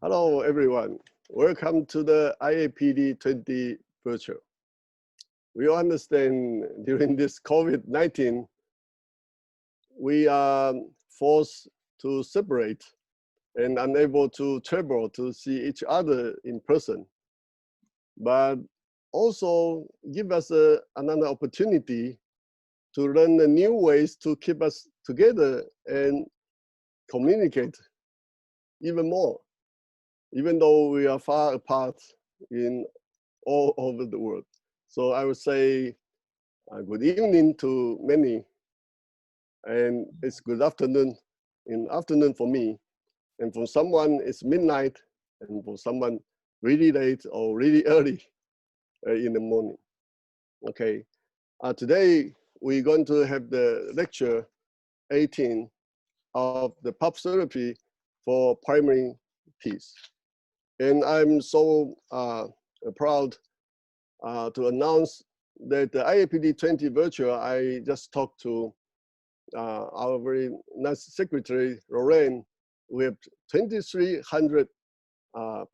Hello, everyone. Welcome to the IAPD20 virtual. We all understand during this COVID-19, we are forced to separate and unable to travel to see each other in person. But also give us another opportunity to learn the new ways to keep us together and communicate even more, even though we are far apart in all over the world. So I would say good evening to many, and it's good afternoon for me, and for someone it's midnight, and for someone really late or really early in the morning. Okay, today we're going to have the lecture 18 of the Pulp therapy for primary teeth. And I'm so proud to announce that the IAPD20 virtual, I just talked to our very nice secretary, Lorraine. We have 2,300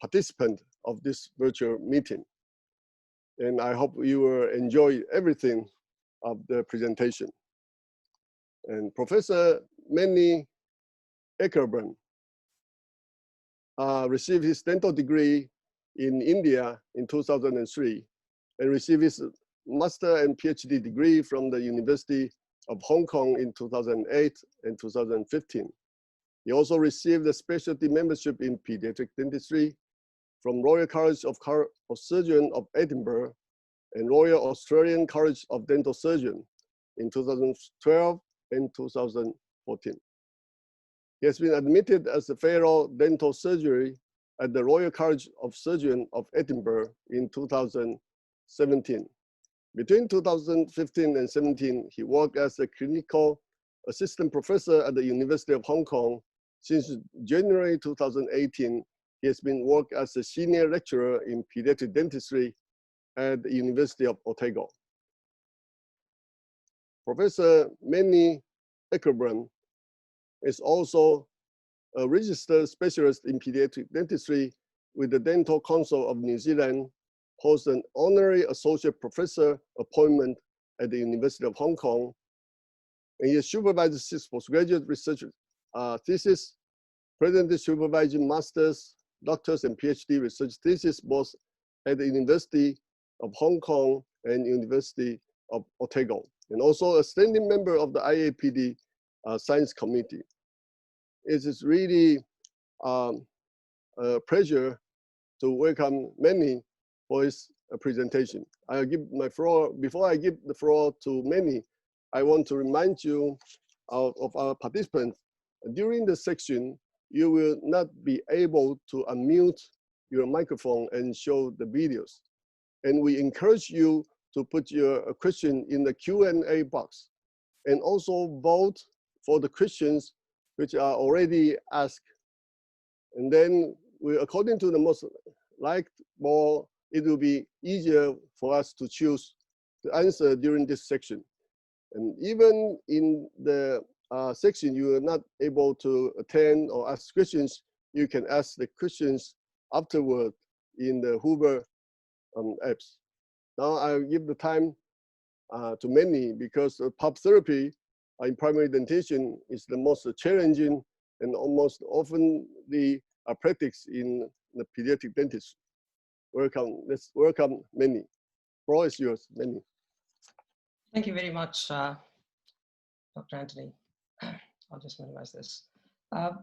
participants of this virtual meeting. And I hope you will enjoy everything of the presentation. And Professor Manny Ekambaram received his dental degree in India in 2003 and received his master and PhD degree from the University of Hong Kong in 2008 and 2015. He also received a specialty membership in pediatric dentistry from Royal College of Surgeons of Edinburgh and Royal Australian College of Dental Surgeons in 2012 and 2014. He has been admitted as a fellow dental surgery at the Royal College of Surgeons of Edinburgh in 2017. Between 2015 and 17, he worked as a clinical assistant professor at the University of Hong Kong. Since January 2018, he has been working as a senior lecturer in pediatric dentistry at the University of Otago. Professor Manny Ekambaram is also a registered specialist in pediatric dentistry with the Dental Council of New Zealand, holds an honorary associate professor appointment at the University of Hong Kong, and he supervises 6 postgraduate research theses, presently supervising master's, doctor's, and PhD research theses both at the University of Hong Kong and University of Otago, and also a standing member of the IAPD Science Committee. It is really a pleasure to welcome Manny for his presentation. I'll give my floor, before I give the floor to Manny, I want to remind you of our participants. During the section, you will not be able to unmute your microphone and show the videos. And we encourage you to put your question in the Q&A box, and also vote for the questions which are already asked. And then according to the most liked, more, it will be easier for us to choose the answer during this section. And even in the section you are not able to attend or ask questions, you can ask the questions afterward in the Hoover apps. Now I'll give the time to Manny, because Pulp therapy in primary dentition is the most challenging and almost often the practice in the pediatric dentistry. Welcome, let's welcome Manny. The floor is yours, Manny. Thank you very much, Dr. Anthony. I'll just minimize this. A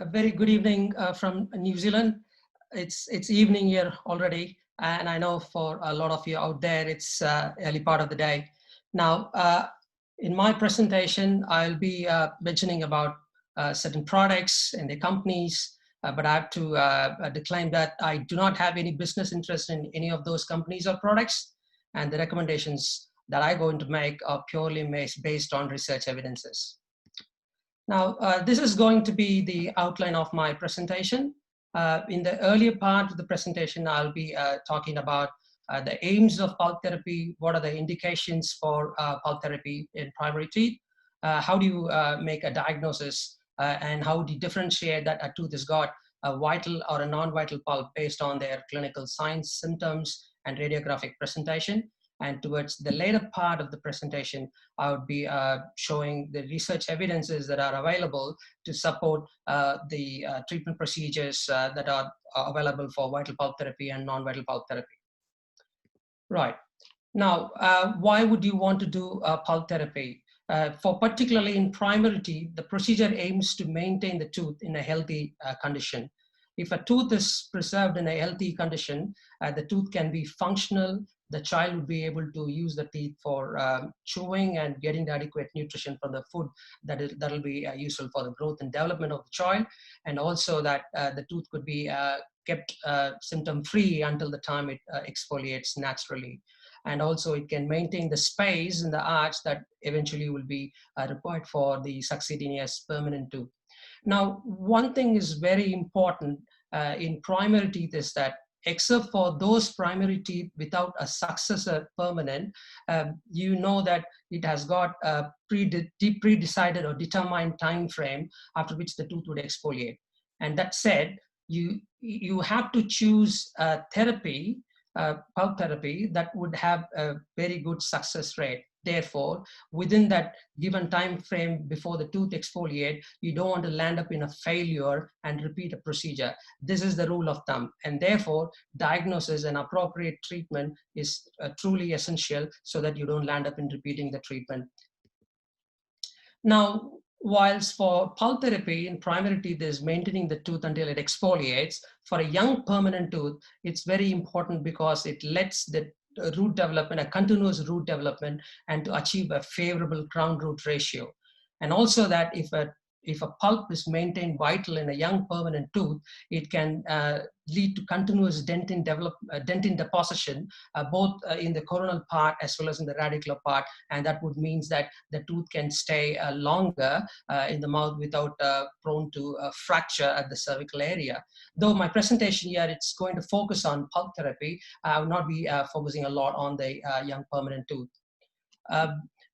very good evening from New Zealand. It's evening here already, and I know for a lot of you out there, it's early part of the day. Now, in my presentation, I'll be mentioning about certain products and their companies, but I have to declaim that I do not have any business interest in any of those companies or products, and the recommendations that I'm going to make are purely based on research evidences. Now, this is going to be the outline of my presentation. In the earlier part of the presentation, I'll be talking about the aims of pulp therapy, what are the indications for pulp therapy in primary teeth, how do you make a diagnosis, and how do you differentiate that a tooth is got a vital or a non-vital pulp based on their clinical signs, symptoms, and radiographic presentation. And towards the later part of the presentation, I would be showing the research evidences that are available to support the treatment procedures that are available for vital pulp therapy and non-vital pulp therapy. Right. Now, why would you want to do pulp therapy? For particularly in primary teeth, the procedure aims to maintain the tooth in a healthy condition. If a tooth is preserved in a healthy condition, the tooth can be functional. The child would be able to use the teeth for chewing and getting the adequate nutrition from the food that will be useful for the growth and development of the child. And also that the tooth could be kept symptom-free until the time it exfoliates naturally. And also it can maintain the space in the arch that eventually will be required for the succeeding as permanent tooth. Now, one thing is very important in primary teeth is that except for those primary teeth without a successor permanent, you know that it has got a pre-decided or determined time frame after which the tooth would exfoliate. And that said, you have to choose a therapy, pulp therapy, that would have a very good success rate. Therefore, within that given time frame before the tooth exfoliate, you don't want to land up in a failure and repeat a procedure. This is the rule of thumb. And therefore, diagnosis and appropriate treatment is truly essential so that you don't land up in repeating the treatment. Now, whilst for pulp therapy in primary teeth is maintaining the tooth until it exfoliates, for a young permanent tooth, it's very important because it lets the root development, a continuous root development, and to achieve a favorable crown root ratio. And also that if a pulp is maintained vital in a young permanent tooth, it can lead to continuous dentin deposition, both in the coronal part as well as in the radicular part, and that would mean that the tooth can stay longer in the mouth without prone to fracture at the cervical area. Though my presentation here, it's going to focus on pulp therapy, I will not be focusing a lot on the young permanent tooth.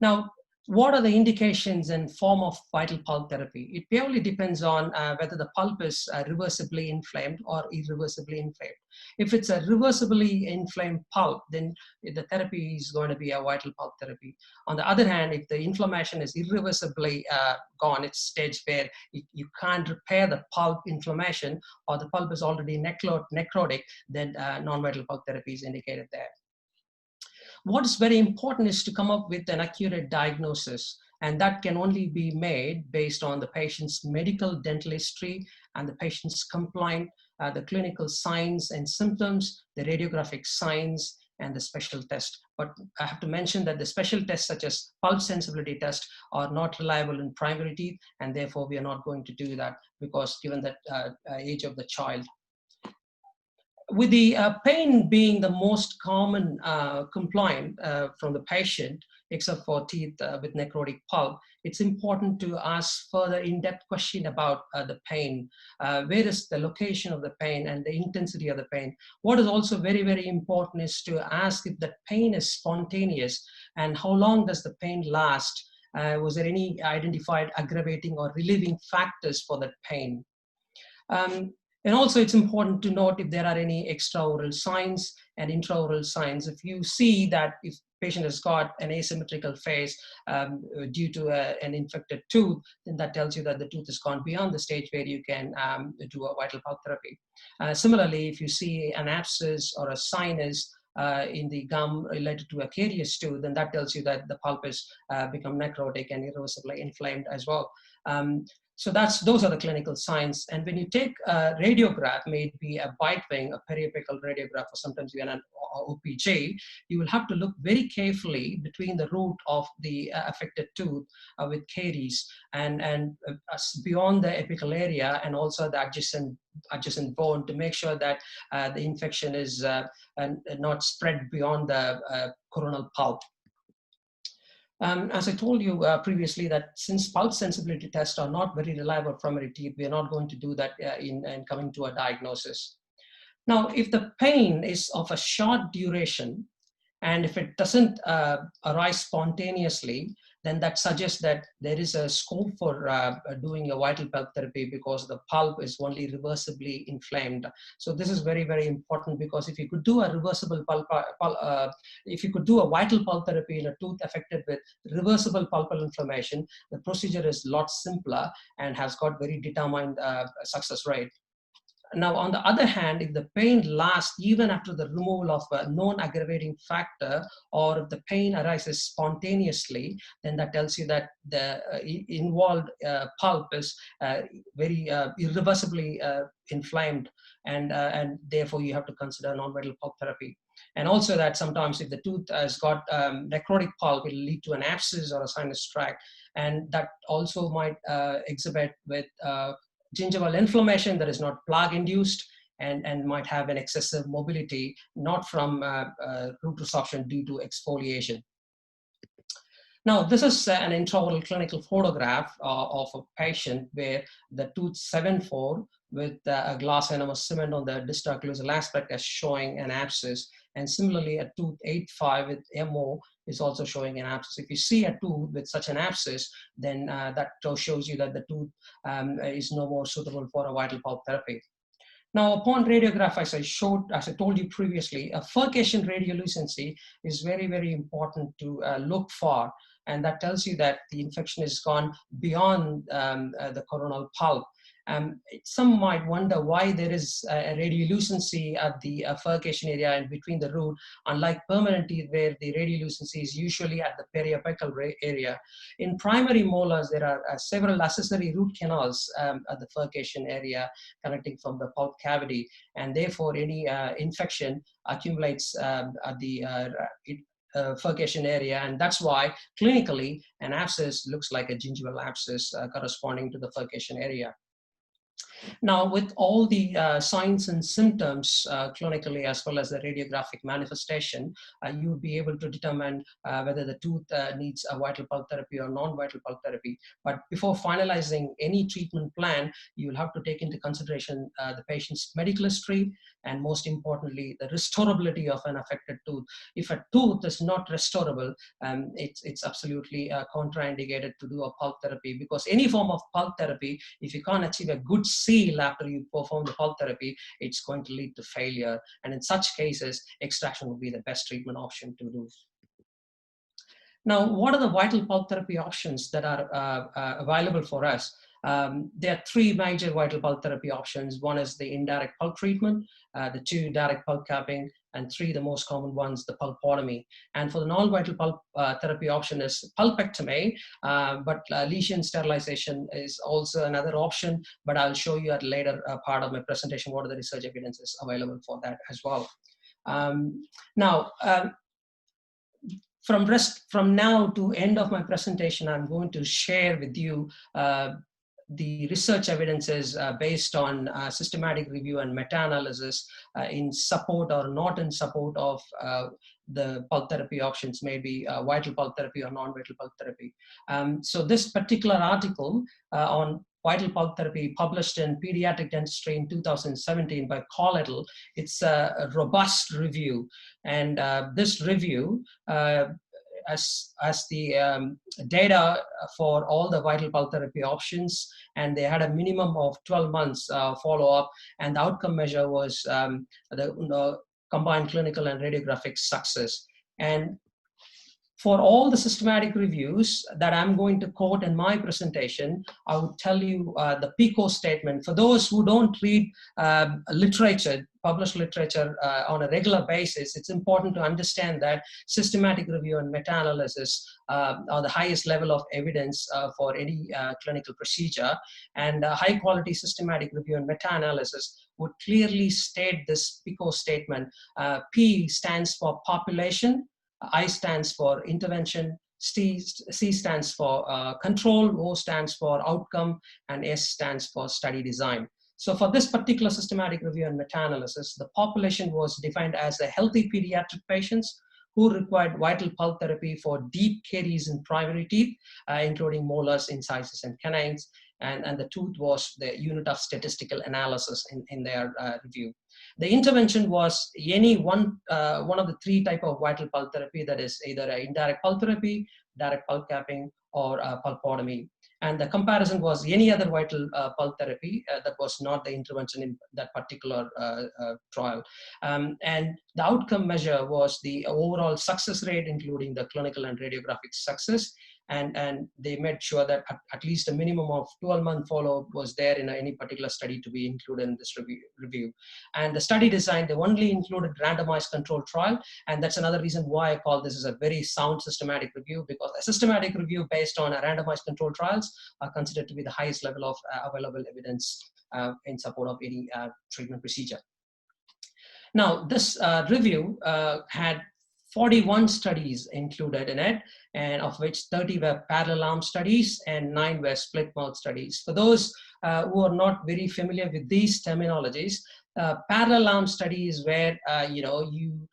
Now, what are the indications and form of vital pulp therapy? It purely depends on whether the pulp is reversibly inflamed or irreversibly inflamed. If it's a reversibly inflamed pulp, then the therapy is going to be a vital pulp therapy. On the other hand, if the inflammation is irreversibly gone, it's stage where you can't repair the pulp inflammation, or the pulp is already necrotic, then non-vital pulp therapy is indicated there. What is very important is to come up with an accurate diagnosis, and that can only be made based on the patient's medical dental history and the patient's complaint, the clinical signs and symptoms, the radiographic signs, and the special test. But I have to mention that the special tests such as pulp sensibility test are not reliable in primary teeth, and therefore we are not going to do that because given the age of the child. With the pain being the most common complaint from the patient, except for teeth with necrotic pulp, it's important to ask further in-depth question about the pain. Where is the location of the pain and the intensity of the pain? What is also very, very important is to ask if the pain is spontaneous and how long does the pain last? Was there any identified aggravating or relieving factors for that pain? And also it's important to note if there are any extraoral signs and intraoral signs. If you see that if patient has got an asymmetrical face due to an infected tooth, then that tells you that the tooth has gone beyond the stage where you can do a vital pulp therapy. Similarly, if you see an abscess or a sinus in the gum related to a carious tooth, then that tells you that the pulp has become necrotic and irreversibly inflamed as well. So those are the clinical signs. And when you take a radiograph, maybe a bite wing, a periapical radiograph, or sometimes even an OPG, you will have to look very carefully between the root of the affected tooth with caries and beyond the apical area, and also the adjacent bone, to make sure that the infection is not spread beyond the coronal pulp. As I told you previously, that since pulp sensibility tests are not very reliable primary teeth, we are not going to do that in coming to a diagnosis. Now, if the pain is of a short duration, and if it doesn't arise spontaneously, then that suggests that there is a scope for doing a vital pulp therapy because the pulp is only reversibly inflamed. So this is very, very important, because if you could do a reversible if you could do a vital pulp therapy in a tooth affected with reversible pulpal inflammation, the procedure is a lot simpler and has got very determined success rate. Now, on the other hand, if the pain lasts even after the removal of a known aggravating factor, or if the pain arises spontaneously, then that tells you that the involved pulp is very irreversibly inflamed, and therefore you have to consider non-vital pulp therapy. And also that sometimes if the tooth has got necrotic pulp, it will lead to an abscess or a sinus tract, and that also might exhibit with gingival inflammation that is not plaque induced, and might have an excessive mobility, not from root resorption due to exfoliation. Now, this is an intraoral clinical photograph of a patient where the tooth 7-4 with a glass enamel cement on the distal occlusal aspect is showing an abscess. And similarly, a tooth 8-5 with MO is also showing an abscess. If you see a tooth with such an abscess, then that shows you that the tooth is no more suitable for a vital pulp therapy. Now, upon radiograph, as I told you previously, a furcation radiolucency is very, very important to look for. And that tells you that the infection has gone beyond the coronal pulp. Some might wonder why there is a radiolucency at the furcation area and between the root, unlike permanent teeth where the radiolucency is usually at the periapical area. In primary molars, there are several accessory root canals at the furcation area connecting from the pulp cavity, and therefore any infection accumulates at the furcation area, and that's why clinically an abscess looks like a gingival abscess corresponding to the furcation area. Now, with all the signs and symptoms clinically as well as the radiographic manifestation, you would be able to determine whether the tooth needs a vital pulp therapy or non-vital pulp therapy. But before finalizing any treatment plan, you will have to take into consideration the patient's medical history, and most importantly, the restorability of an affected tooth. If a tooth is not restorable, it's absolutely contraindicated to do a pulp therapy, because any form of pulp therapy, if you can't achieve a good seal after you perform the pulp therapy, it's going to lead to failure. And in such cases, extraction would be the best treatment option to do. Now, what are the vital pulp therapy options that are available for us? There are three major vital pulp therapy options. One is the indirect pulp treatment, the two, direct pulp capping, and three, the most common ones, the pulpotomy. And for the non-vital pulp therapy option is pulpectomy, but lesion sterilization is also another option, but I'll show you at a later part of my presentation what are the research evidences available for that as well. From now to end of my presentation, I'm going to share with you the research evidences based on systematic review and meta-analysis in support or not in support of the pulp therapy options, maybe vital pulp therapy or non-vital pulp therapy. So this particular article on vital pulp therapy published in Pediatric Dentistry in 2017 by Call et al. It's a robust review, and this review as the data for all the vital pulp therapy options, and they had a minimum of 12 months follow-up, and the outcome measure was the combined clinical and radiographic success. And for all the systematic reviews that I'm going to quote in my presentation, I would tell you the PICO statement. For those who don't read literature, published literature on a regular basis, it's important to understand that systematic review and meta-analysis are the highest level of evidence for any clinical procedure. And high quality systematic review and meta-analysis would clearly state this PICO statement. P stands for population, I stands for intervention, C stands for control, O stands for outcome, and S stands for study design. So for this particular systematic review and meta-analysis, the population was defined as the healthy pediatric patients who required vital pulp therapy for deep caries in primary teeth, including molars, incisors, and canines. and the tooth was the unit of statistical analysis in their review. The intervention was any one of the three type of vital pulp therapy, that is either indirect pulp therapy, direct pulp capping, or pulpotomy. And the comparison was any other vital pulp therapy that was not the intervention in that particular trial. And the outcome measure was the overall success rate, including the clinical and radiographic success. And they made sure that at least a minimum of 12-month follow-up was there in any particular study to be included in this review. And the study design, they only included randomized controlled trial. And that's another reason why I call this as a very sound systematic review, because a systematic review based on a randomized controlled trials are considered to be the highest level of available evidence in support of any treatment procedure. Now, this review had 41 studies included in it, and of which 30 were parallel arm studies and 9 were split mouth studies. For those who are not very familiar with these terminologies, parallel arm studies where you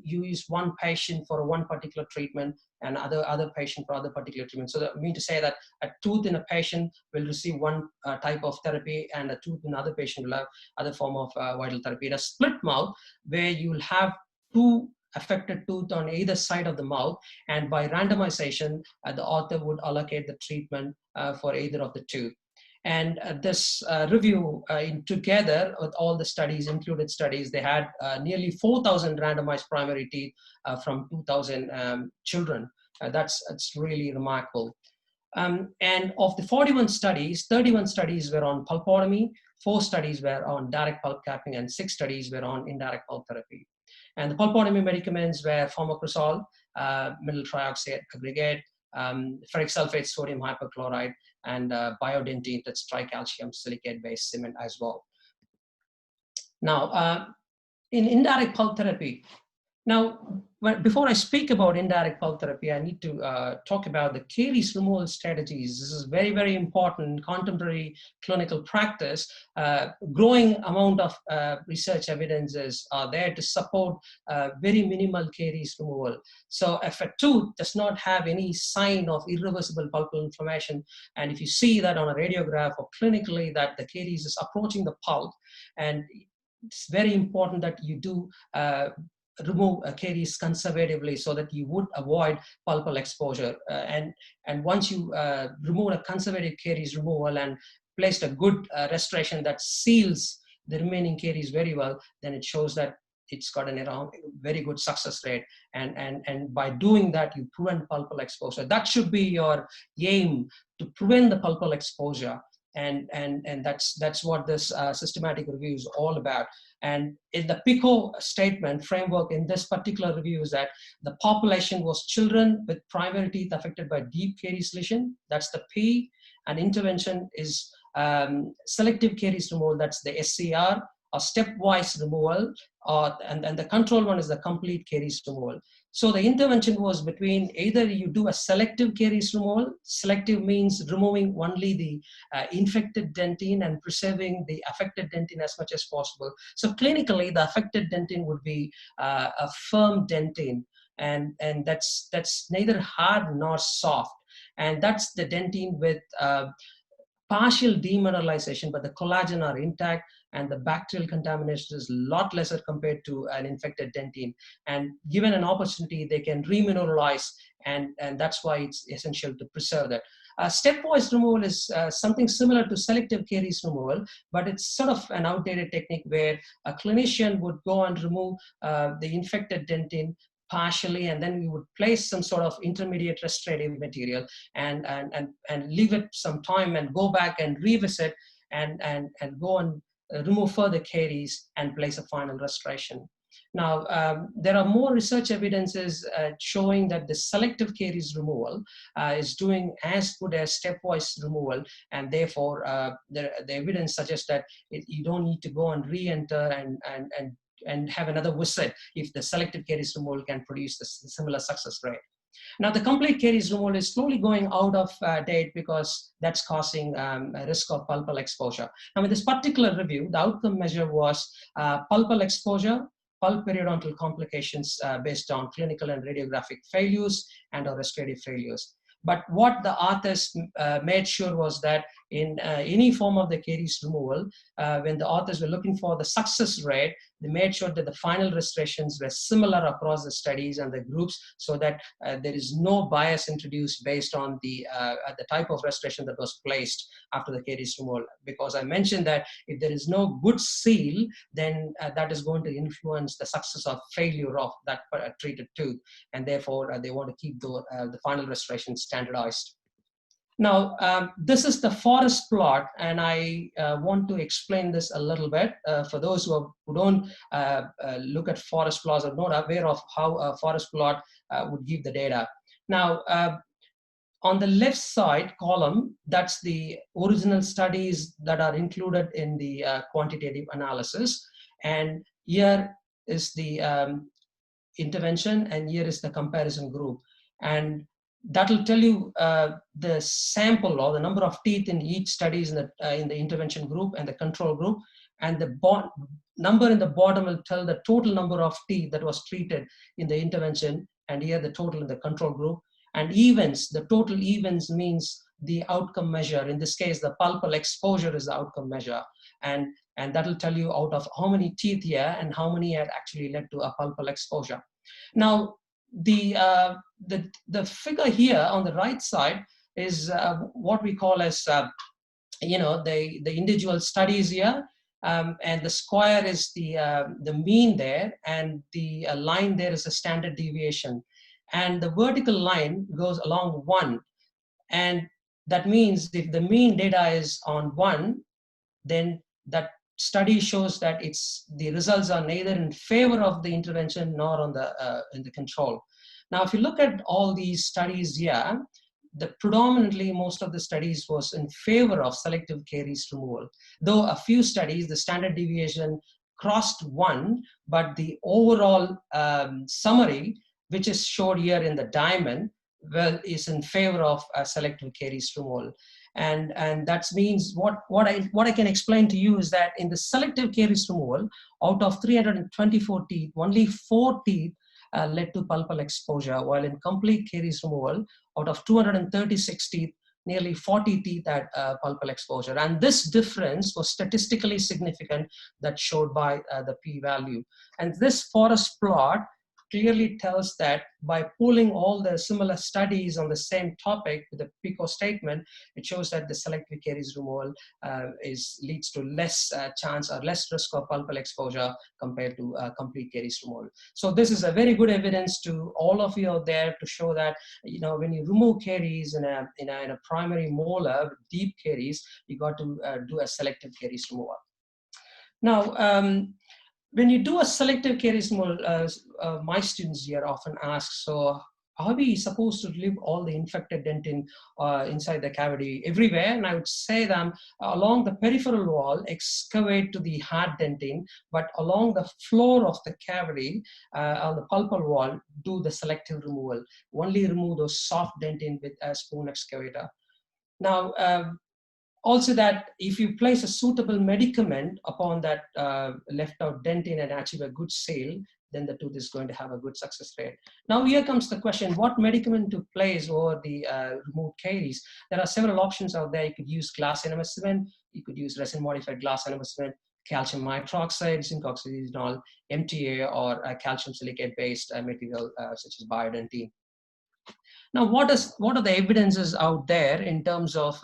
use one patient for one particular treatment and other patient for other particular treatment. So that I mean to say that a tooth in a patient will receive one type of therapy, and a tooth in another patient will have other form of vital therapy. In a split mouth, where you will have 2 affected tooth on either side of the mouth, and by randomization, the author would allocate the treatment for either of the two. And this review together with all the studies, included studies, they had nearly 4,000 randomized primary teeth from 2,000 children. That's really remarkable. And of the 41 studies, 31 studies were on pulpotomy, 4 studies were on direct pulp capping, and 6 studies were on indirect pulp therapy. And the pulpotomy medicaments were formocrosol, mineral trioxide aggregate, ferric sulfate, sodium hypochlorite, and biodentine, that's tricalcium silicate-based cement as well. Now, in indirect pulp therapy, before I speak about indirect pulp therapy, I need to talk about the caries removal strategies. This is very, very important in contemporary clinical practice. Growing amount of research evidences are there to support very minimal caries removal. So if a tooth does not have any sign of irreversible pulpal inflammation, and if you see that on a radiograph or clinically that the caries is approaching the pulp, and it's very important that you do remove caries conservatively so that you would avoid pulpal exposure. And once you remove a conservative caries removal and placed a good restoration that seals the remaining caries very well, then it shows that it's got a very good success rate. And by doing that, you prevent pulpal exposure. That should be your aim, to prevent the pulpal exposure. And that's what this systematic review is all about. And in the PICO statement framework in this particular review is that the population was children with primary teeth affected by deep caries lesion. That's the P. And intervention is selective caries removal. That's the SCR, or stepwise removal. And the control one is the complete caries removal. So the intervention was between either you do a selective caries removal. Selective means removing only the infected dentine and preserving the affected dentine as much as possible. So clinically, the affected dentine would be a firm dentine, and that's neither hard nor soft. And that's the dentine with partial demineralization, but the collagen are intact, and the bacterial contamination is a lot lesser compared to an infected dentine. And given an opportunity, they can remineralize, and that's why it's essential to preserve that. Stepwise removal is something similar to selective caries removal, but it's sort of an outdated technique where a clinician would go and remove the infected dentine partially, and then we would place some sort of intermediate restorative material and leave it some time and go back and revisit and go and remove further caries and place a final restoration. Now, there are more research evidences showing that the selective caries removal is doing as good as stepwise removal, and therefore the evidence suggests that you don't need to go and re-enter and have another visit if the selective caries removal can produce the similar success rate. Now, the complete caries removal is slowly going out of date because that's causing a risk of pulpal exposure. Now, in this particular review, the outcome measure was pulpal exposure, pulp periodontal complications based on clinical and radiographic failures and or restorative failures. But what the authors made sure was that in any form of the caries removal, when the authors were looking for the success rate, they made sure that the final restorations were similar across the studies and the groups, so that there is no bias introduced based on the type of restoration that was placed after the caries removal. Because I mentioned that if there is no good seal, then that is going to influence the success of failure of that treated tooth, and therefore they want to keep the final restoration standardized. Now, this is the forest plot, and I want to explain this a little bit for those who don't look at forest plots or not aware of how a forest plot would give the data. Now, on the left side column, that's the original studies that are included in the quantitative analysis. And here is the intervention, and here is the comparison group. And that will tell you the sample or the number of teeth in each studies in the intervention group and the control group. And the number in the bottom will tell the total number of teeth that was treated in the intervention, and here the total in the control group. And events, the total events means the outcome measure. In this case, the pulpal exposure is the outcome measure. And that will tell you out of how many teeth here and how many had actually led to a pulpal exposure. Now, the figure here on the right side is what we call as, the individual studies here. And the square is the mean there, and the line there is the standard deviation. And the vertical line goes along 1. And that means if the mean data is on 1, then that study shows that the results are neither in favor of the intervention nor on in the control. Now, if you look at all these studies here, predominantly most of the studies was in favor of selective caries removal. Though a few studies, the standard deviation crossed 1, but the overall summary, which is showed here in the diamond, well, is in favor of selective caries removal. And that means what I can explain to you is that in the selective caries removal, out of 324 teeth, only 4 teeth led to pulpal exposure, while in complete caries removal, out of 236 teeth, nearly 40 teeth had pulpal exposure. And this difference was statistically significant, that showed by the p-value. And this forest plot clearly tells that by pooling all the similar studies on the same topic with a PICO statement, it shows that the selective caries removal leads to less chance or less risk of pulpal exposure compared to complete caries removal. So this is a very good evidence to all of you out there to show that, when you remove caries in a primary molar with deep caries, you got to do a selective caries removal. Now, when you do a selective caries removal, my students here often ask, so are we supposed to leave all the infected dentin inside the cavity everywhere? And I would say them along the peripheral wall, excavate to the hard dentin, but along the floor of the cavity, on the pulpal wall, do the selective removal. Only remove those soft dentin with a spoon excavator. Now, also that if you place a suitable medicament upon that left out dentin and achieve a good seal, then the tooth is going to have a good success rate. Now here comes the question, what medicament to place over the removed caries? There are several options out there. You could use glass enamel cement, you could use resin modified glass enamel cement, calcium hydroxide, zinc oxidizole, MTA, or calcium silicate based material such as biodentine. Now, what are the evidences out there in terms of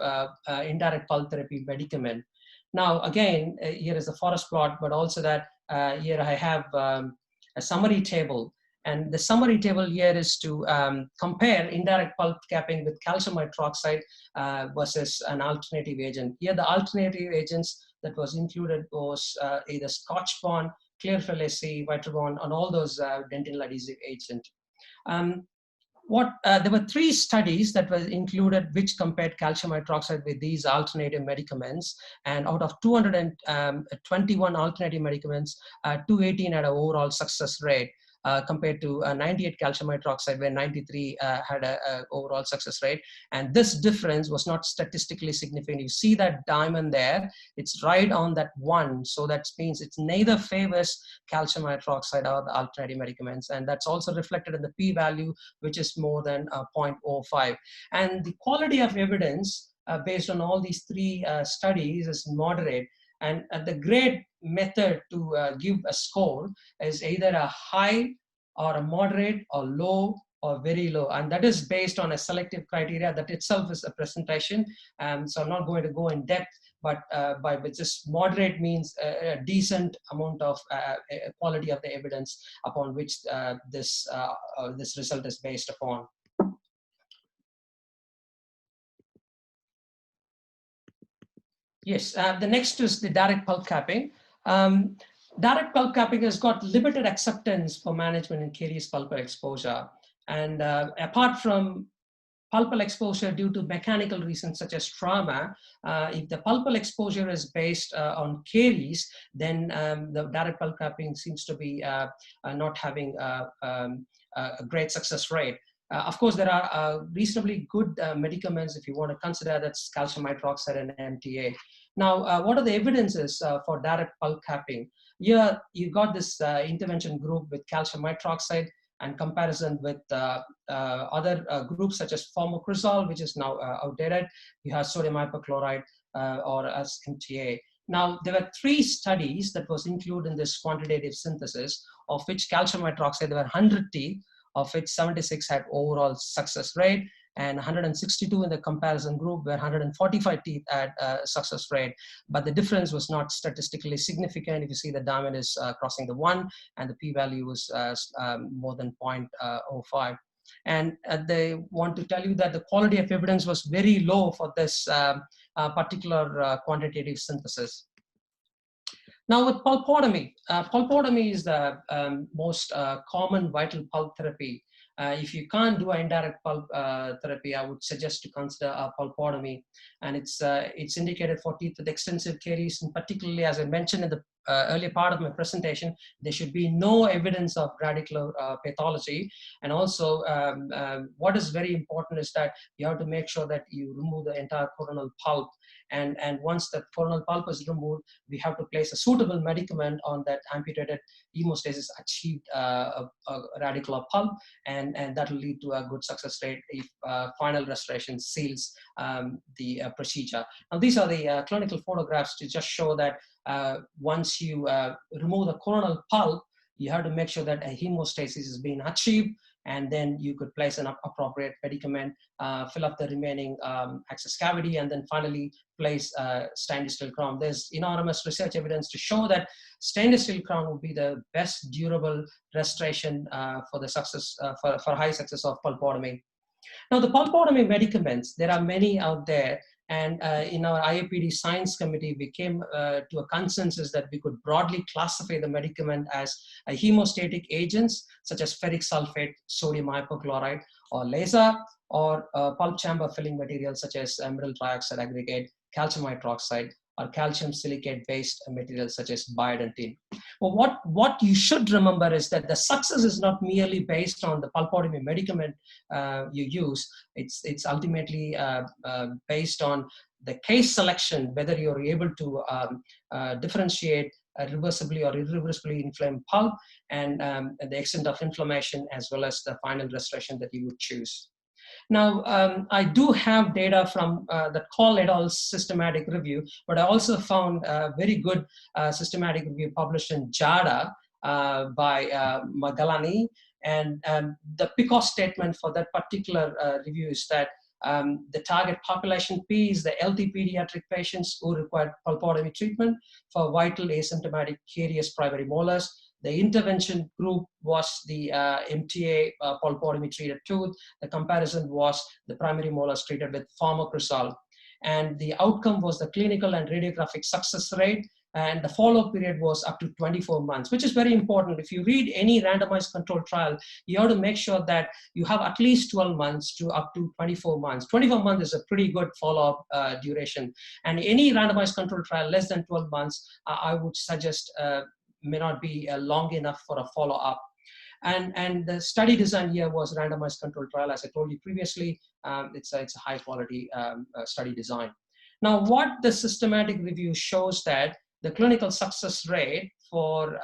indirect pulp therapy medicament? Now, again, here is the forest plot, but also that here I have a summary table. And the summary table here is to compare indirect pulp capping with calcium hydroxide versus an alternative agent. Here, the alternative agents that was included was either Scotch Bond, Clearfield SC, Vitribond, and all those dentinal adhesive agents. There were 3 studies that were included which compared calcium hydroxide with these alternative medicaments, and out of 221 alternative medicaments, 218 had an overall success rate. compared to 98 calcium hydroxide, where 93 had a overall success rate. And this difference was not statistically significant. You see that diamond there, it's right on that 1. So that means it's neither favors calcium hydroxide or the alternative medicaments. And that's also reflected in the p-value, which is more than 0.05. And the quality of evidence based on all these 3 studies is moderate. And the grade method to give a score is either a high or a moderate or low or very low. And that is based on a selective criteria that itself is a presentation. So I'm not going to go in depth, but by just moderate means a decent amount of quality of the evidence upon which this result is based upon. Yes, the next is the direct pulp capping. Direct pulp capping has got limited acceptance for management in caries pulpal exposure. And apart from pulpal exposure due to mechanical reasons such as trauma, if the pulpal exposure is based on caries, then the direct pulp capping seems to be not having a great success rate. Of course, there are reasonably good medicaments if you want to consider, that's calcium hydroxide and MTA. Now, what are the evidences for direct pulp capping? Here, you got this intervention group with calcium hydroxide and comparison with other groups such as formocrosol, which is now outdated. You have sodium hypochlorite or as MTA. Now, there were 3 studies that was included in this quantitative synthesis, of which calcium hydroxide, there were 100 teeth, of which 76 had overall success rate, and 162 in the comparison group, where 145 teeth had success rate. But the difference was not statistically significant. If you see the diamond is crossing the 1, and the p-value was more than 0.05. And they want to tell you that the quality of evidence was very low for this particular quantitative synthesis. Now with pulpotomy, pulpotomy is the most common vital pulp therapy. If you can't do an indirect pulp therapy, I would suggest to consider a pulpotomy. And it's indicated for teeth with extensive caries, and particularly, as I mentioned in the earlier part of my presentation, there should be no evidence of radicular pathology. And also, what is very important is that you have to make sure that you remove the entire coronal pulp. And once the coronal pulp is removed, we have to place a suitable medicament on that amputated hemostasis achieved radicular pulp, and that will lead to a good success rate if final restoration seals the procedure. Now, these are the clinical photographs to just show that once you remove the coronal pulp, you have to make sure that a hemostasis is being achieved, and then you could place an appropriate medicament, fill up the remaining access cavity, and then finally place stainless steel crown. There's enormous research evidence to show that stainless steel crown would be the best durable restoration for the success, for high success of pulpotomy. Now, the pulpotomy medicaments, there are many out there. And in our IAPD science committee, we came to a consensus that we could broadly classify the medicament as hemostatic agents, such as ferric sulfate, sodium hypochlorite, or laser, or pulp chamber filling materials such as mineral trioxide aggregate, calcium hydroxide, or calcium silicate based materials such as biodentine. Well, what you should remember is that the success is not merely based on the pulpotomy medicament you use. It's ultimately based on the case selection, whether you're able to differentiate reversibly or irreversibly inflamed pulp, and the extent of inflammation, as well as the final restoration that you would choose. Now, I do have data from the Call et al. Systematic review, but I also found a very good systematic review published in JADA by Magalani. And the PICOS statement for that particular review is that the target population P is the healthy pediatric patients who require pulpotomy treatment for vital asymptomatic carious primary molars. The intervention group was the MTA pulpotomy treated tooth. The comparison was the primary molars treated with formocrosol. And the outcome was the clinical and radiographic success rate. And the follow-up period was up to 24 months, which is very important. If you read any randomized controlled trial, you have to make sure that you have at least 12 months to up to 24 months. 24 months is a pretty good follow-up duration. And any randomized controlled trial less than 12 months, I would suggest may not be long enough for a follow-up. And the study design here was randomized controlled trial. As I told you previously, it's a high quality study design. Now, what the systematic review shows that the clinical success rate for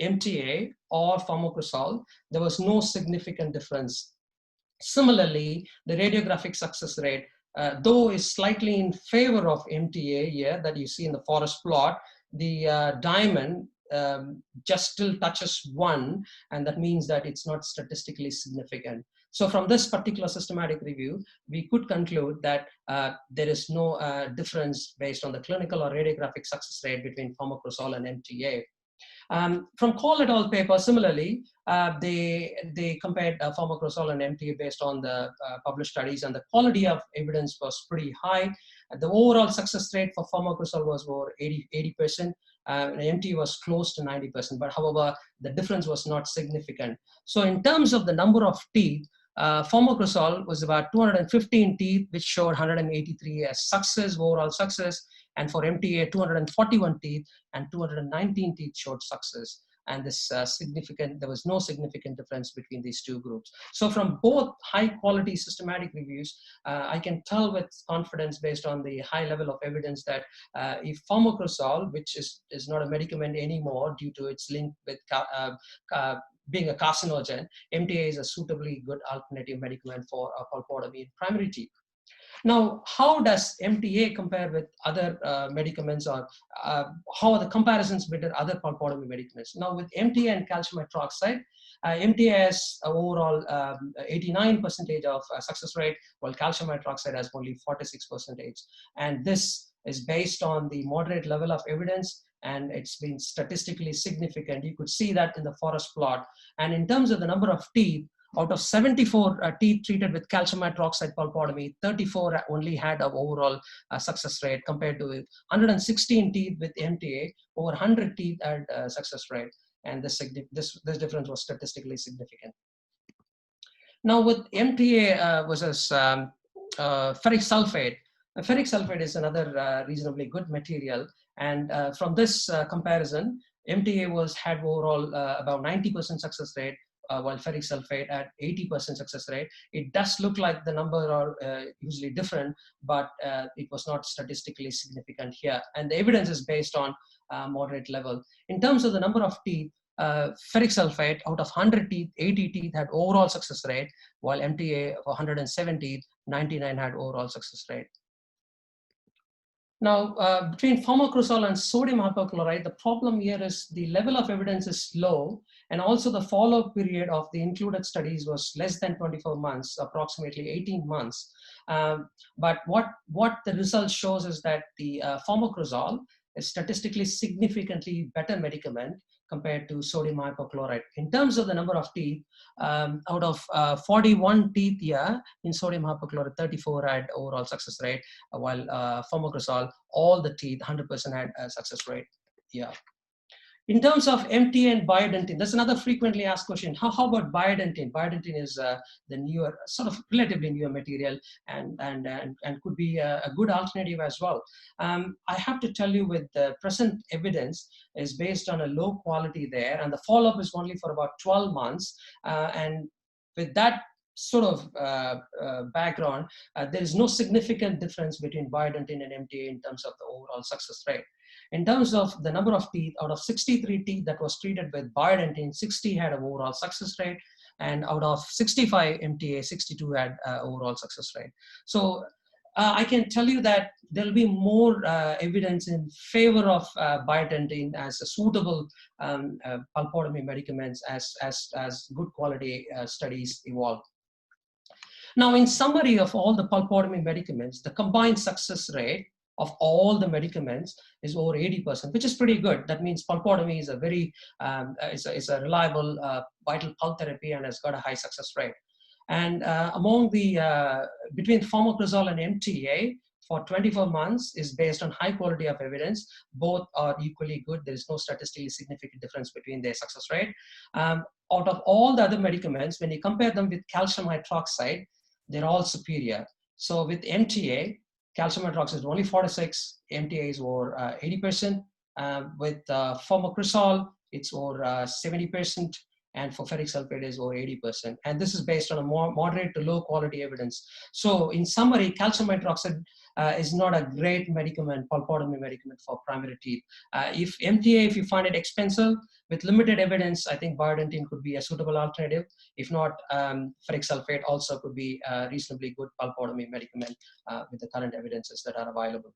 MTA or pharmacrosol, there was no significant difference. Similarly, the radiographic success rate, though is slightly in favor of MTA here that you see in the forest plot, the diamond just still touches 1, and that means that it's not statistically significant. So from this particular systematic review, we could conclude that there is no difference based on the clinical or radiographic success rate between pharmacrosol and MTA. From Call et al. Paper, similarly, they compared pharmacrosol and MTA based on the published studies, and the quality of evidence was pretty high. The overall success rate for pharmacrosol was over 80%, and MTA was close to 90%, but however, the difference was not significant. So in terms of the number of teeth, pharmacrosol was about 215 teeth, which showed 183 as success, overall success, and for MTA, 241 teeth and 219 teeth showed success. And this there was no significant difference between these two groups. So from both high quality systematic reviews, I can tell with confidence based on the high level of evidence that if pharmacrosol, which is not a medicament anymore due to its link with being a carcinogen, MTA is a suitably good alternative medicament for pulpotomy in primary teeth. Now, how does MTA compare with other medicaments, or how are the comparisons between other pulpotomy medicaments? Now, with MTA and calcium hydroxide, MTA has overall 89% of success rate, while calcium hydroxide has only 46%. And this is based on the moderate level of evidence, and it's been statistically significant. You could see that in the forest plot. And in terms of the number of teeth, out of 74 teeth treated with calcium hydroxide pulpotomy, 34 only had an overall success rate compared to 116 teeth with MTA, over 100 teeth had a success rate. And this difference was statistically significant. Now with MTA versus ferric sulfate, ferric sulfate is another reasonably good material. And from this comparison, MTA had overall about 90% success rate, while ferric sulfate at 80% success rate. It does look like the number are usually different, but it was not statistically significant here. And the evidence is based on moderate level. In terms of the number of teeth, ferric sulfate, out of 100 teeth, 80 teeth had overall success rate, while MTA for 107 teeth, 99 had overall success rate. Now, between pharmacrosol and sodium hypochlorite, the problem here is the level of evidence is low, and also the follow-up period of the included studies was less than 24 months, approximately 18 months. But what the result shows is that the pharmacrosol is statistically significantly better medicament compared to sodium hypochlorite. In terms of the number of teeth, out of 41 teeth here in sodium hypochlorite, 34 had overall success rate, while pharmacrosol, all the teeth, 100% had a success rate here. In terms of MTA and biodentin, that's another frequently asked question. How about biodentin? Biodentin is the newer, sort of relatively newer material, and could be a good alternative as well. I have to tell you, with the present evidence is based on a low quality there, and the follow-up is only for about 12 months. And with that sort of background, there is no significant difference between biodentin and MTA in terms of the overall success rate. In terms of the number of teeth, out of 63 teeth that was treated with biodentin, 60 had an overall success rate, and out of 65 MTA, 62 had overall success rate. So I can tell you that there will be more evidence in favor of biodentin as a suitable pulpotomy medicaments as good quality studies evolve. Now, in summary of all the pulpotomy medicaments, the combined success rate of all the medicaments is over 80%, which is pretty good. That means pulpotomy is a very is a reliable vital pulp therapy and has got a high success rate. And among the between pharmacrosol and MTA for 24 months is based on high quality of evidence. Both are equally good. There is no statistically significant difference between their success rate. Out of all the other medicaments, when you compare them with calcium hydroxide, they're all superior. So with MTA, calcium hydroxide is only 46, MTA is over 80%. With pharmacrosol, it's over 70%, and for ferric sulfate is over 80%. And this is based on a more moderate to low quality evidence. So in summary, calcium hydroxide is not a great medicament, pulpotomy medicament for primary teeth. If MTA, if you find it expensive, with limited evidence, I think bioidentine could be a suitable alternative. If not, ferric sulfate also could be a reasonably good pulpotomy medicament with the current evidences that are available.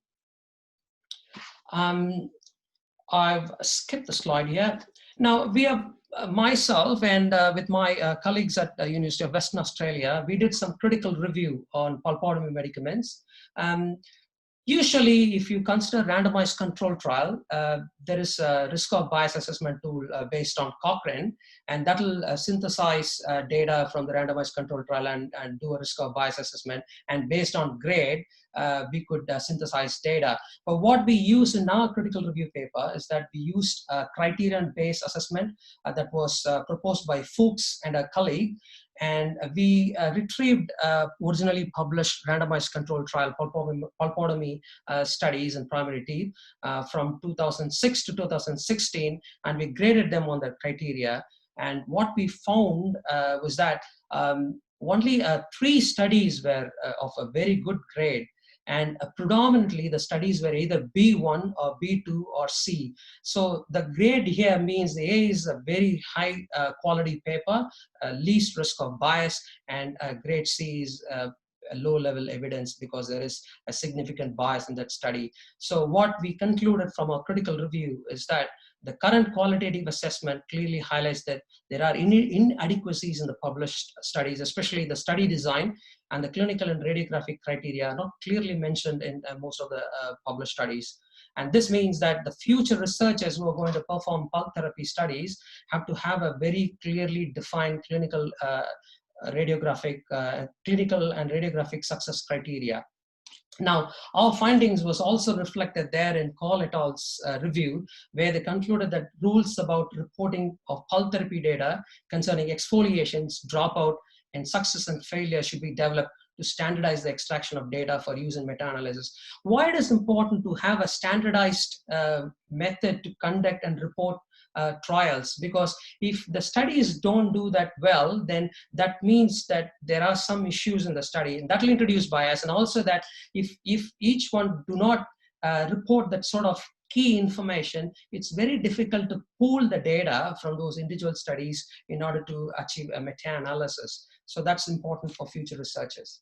I've skipped the slide here. Now, we have myself and with my colleagues at the University of Western Australia, we did some critical review on pulpotomy medicaments. Usually, if you consider randomized control trial, there is a risk of bias assessment tool based on Cochrane, and that will synthesize data from the randomized control trial and do a risk of bias assessment. And based on grade, we could synthesize data. But what we use in our critical review paper is that we used a criterion-based assessment that was proposed by Fuchs and a colleague. And we retrieved originally published randomized control trial pulpotomy studies in primary teeth from 2006 to 2016, and we graded them on that criteria. And what we found was that only 3 studies were of a very good grade. And predominantly the studies were either B1 or B2 or C. So the grade here means the A is a very high quality paper, least risk of bias, and grade C is a low level evidence because there is a significant bias in that study. So what we concluded from our critical review is that the current qualitative assessment clearly highlights that there are inadequacies in the published studies, especially the study design, and the clinical and radiographic criteria are not clearly mentioned in most of the published studies. And this means that the future researchers who are going to perform pulp therapy studies have to have a very clearly defined clinical and radiographic success criteria. Now, our findings was also reflected there in Call et al.'s review, where they concluded that rules about reporting of pulp therapy data concerning exfoliations, dropout, and success and failure should be developed to standardize the extraction of data for use in meta-analysis. Why it is important to have a standardized method to conduct and report trials, because if the studies don't do that well, then that means that there are some issues in the study, and that will introduce bias. And also that if each one do not report that sort of key information, it's very difficult to pool the data from those individual studies in order to achieve a meta-analysis. So that's important for future researchers.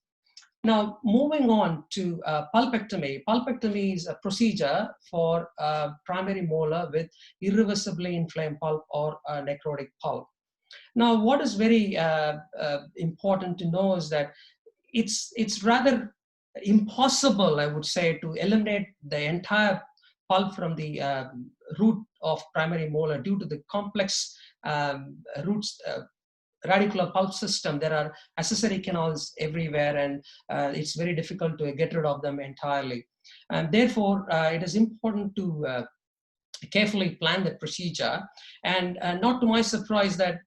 Now, moving on to pulpectomy. Pulpectomy is a procedure for primary molar with irreversibly inflamed pulp or necrotic pulp. Now, what is very important to know is that it's rather impossible, I would say, to eliminate the entire pulp from the root of primary molar due to the complex roots radicular pulp system. There are accessory canals everywhere, and it's very difficult to get rid of them entirely. And therefore, it is important to carefully plan the procedure. And not to my surprise that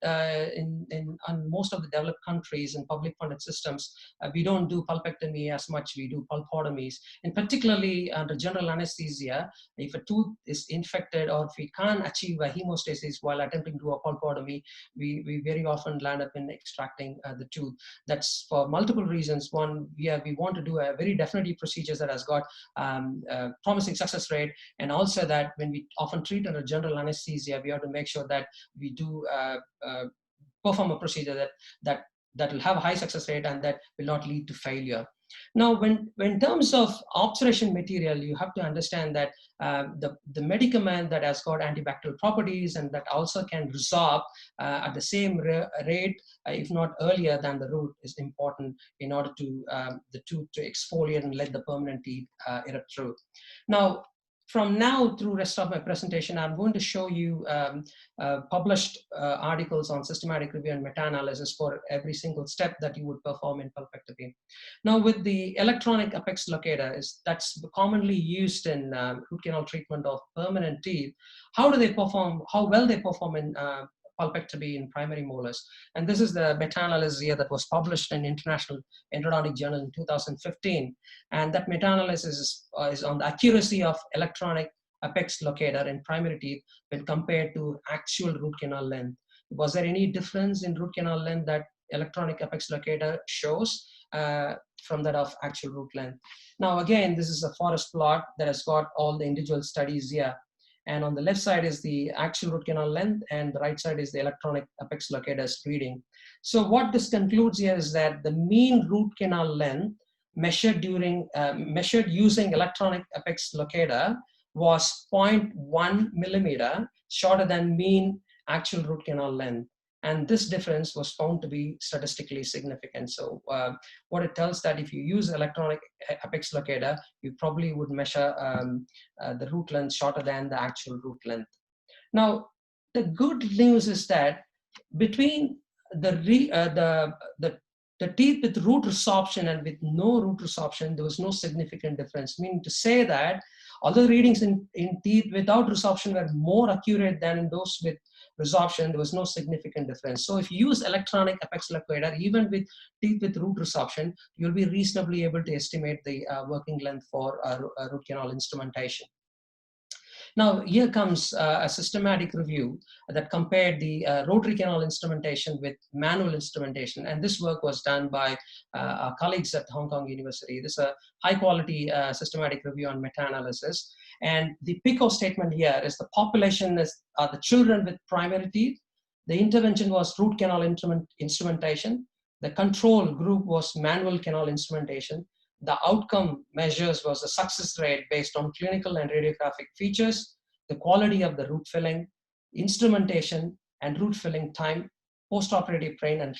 on most of the developed countries and public funded systems, we don't do pulpectomy as much, we do pulpotomies. And particularly under general anesthesia, if a tooth is infected or if we can't achieve a hemostasis while attempting to do a pulpotomy, we very often land up in extracting the tooth. That's for multiple reasons. One, we want to do a very definitive procedure that has got promising success rate, and also that when we often treat under general anesthesia, we have to make sure that we do perform a procedure that will have a high success rate and that will not lead to failure. Now, when in terms of observation material, you have to understand that the medicament that has got antibacterial properties and that also can resorb at the same rate, if not earlier than the root, is important in order to the tooth to exfoliate and let the permanent teeth erupt through. Now, from now through rest of my presentation, I'm going to show you published articles on systematic review and meta-analysis for every single step that you would perform in pulpectomy. Now, with the electronic apex locator, that's commonly used in root canal treatment of permanent teeth. How do they perform? How well they perform in pulpectomy in primary molars? And this is the meta-analysis here that was published in International Endodontic Journal in 2015. And that meta-analysis is on the accuracy of electronic apex locator in primary teeth when compared to actual root canal length. Was there any difference in root canal length that electronic apex locator shows from that of actual root length? Now, again, this is a forest plot that has got all the individual studies here. And on the left side is the actual root canal length, and the right side is the electronic apex locator's reading. So what this concludes here is that the mean root canal length measured using electronic apex locator was 0.1 millimeter shorter than mean actual root canal length. And this difference was found to be statistically significant. So what it tells that if you use electronic apex locator, you probably would measure the root length shorter than the actual root length. Now, the good news is that between the teeth with root resorption and with no root resorption, there was no significant difference. Meaning to say that although readings in teeth without resorption were more accurate than in those with resorption, there was no significant difference. So if you use electronic apex locator, even with teeth with root resorption, you'll be reasonably able to estimate the working length for root canal instrumentation. Now, here comes a systematic review that compared the rotary canal instrumentation with manual instrumentation. And this work was done by our colleagues at Hong Kong University. This is a high quality systematic review on meta-analysis. And the PICO statement here is the population are the children with primary teeth. The intervention was root canal instrumentation. The control group was manual canal instrumentation. The outcome measures was the success rate based on clinical and radiographic features, the quality of the root filling, instrumentation and root filling time, postoperative pain, and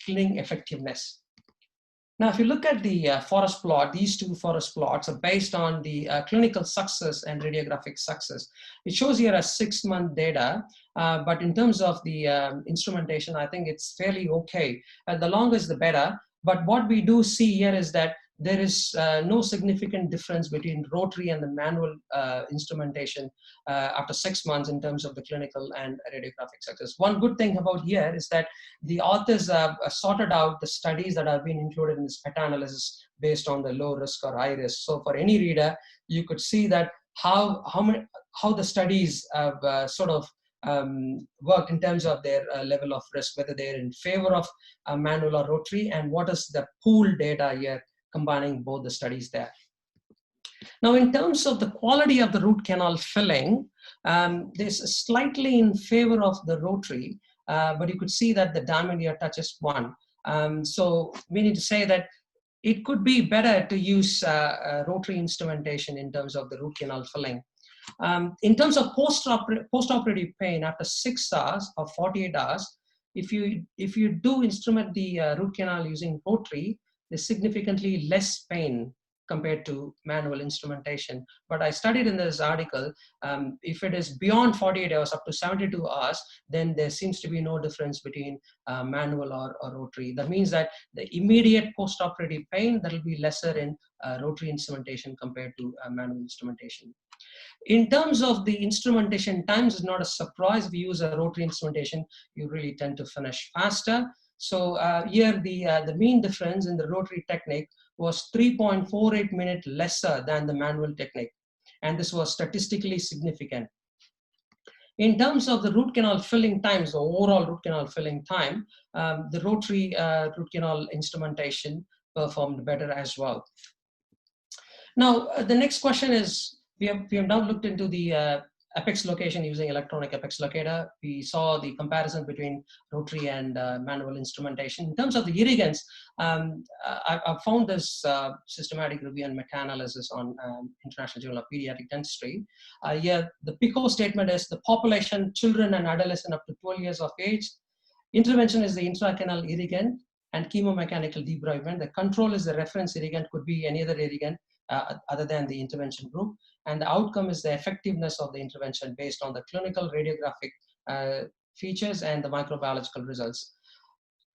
cleaning effectiveness. Now, if you look at the forest plot, these two forest plots are based on the clinical success and radiographic success. It shows here a 6-month data, but in terms of the instrumentation, I think it's fairly okay. The longer the better. But what we do see here is that there is no significant difference between rotary and the manual instrumentation after 6 months in terms of the clinical and radiographic success. One good thing about here is that the authors have sorted out the studies that have been included in this meta-analysis based on the low risk or high risk. So for any reader, you could see that how the studies have sort of worked in terms of their level of risk, whether they're in favor of manual or rotary, and what is the pool data here combining both the studies there. Now, in terms of the quality of the root canal filling, there's slightly in favor of the rotary, but you could see that the diamond here touches 1. So meaning to say that it could be better to use rotary instrumentation in terms of the root canal filling. In terms of post-operative pain after 6 hours or 48 hours, if you do instrument the root canal using rotary, there's significantly less pain compared to manual instrumentation. But I studied in this article, if it is beyond 48 hours up to 72 hours, then there seems to be no difference between manual or rotary. That means that the immediate post-operative pain, that will be lesser in rotary instrumentation compared to manual instrumentation. In terms of the instrumentation times, it's not a surprise. If you use a rotary instrumentation, you really tend to finish faster. So here the mean difference in the rotary technique was 3.48 minutes lesser than the manual technique. And this was statistically significant. In terms of the root canal filling times, the overall root canal filling time, the rotary root canal instrumentation performed better as well. Now, the next question is, we have now looked into the apex location using electronic apex locator. We saw the comparison between rotary and manual instrumentation. In terms of the irrigants, I found this systematic review and meta-analysis on International Journal of Pediatric Dentistry. Here, the PICO statement is the population, children and adolescents up to 12 years of age. Intervention is the intracanal irrigant and chemomechanical debridement. The control is the reference irrigant, could be any other irrigant other than the intervention group. And the outcome is the effectiveness of the intervention based on the clinical radiographic features and the microbiological results.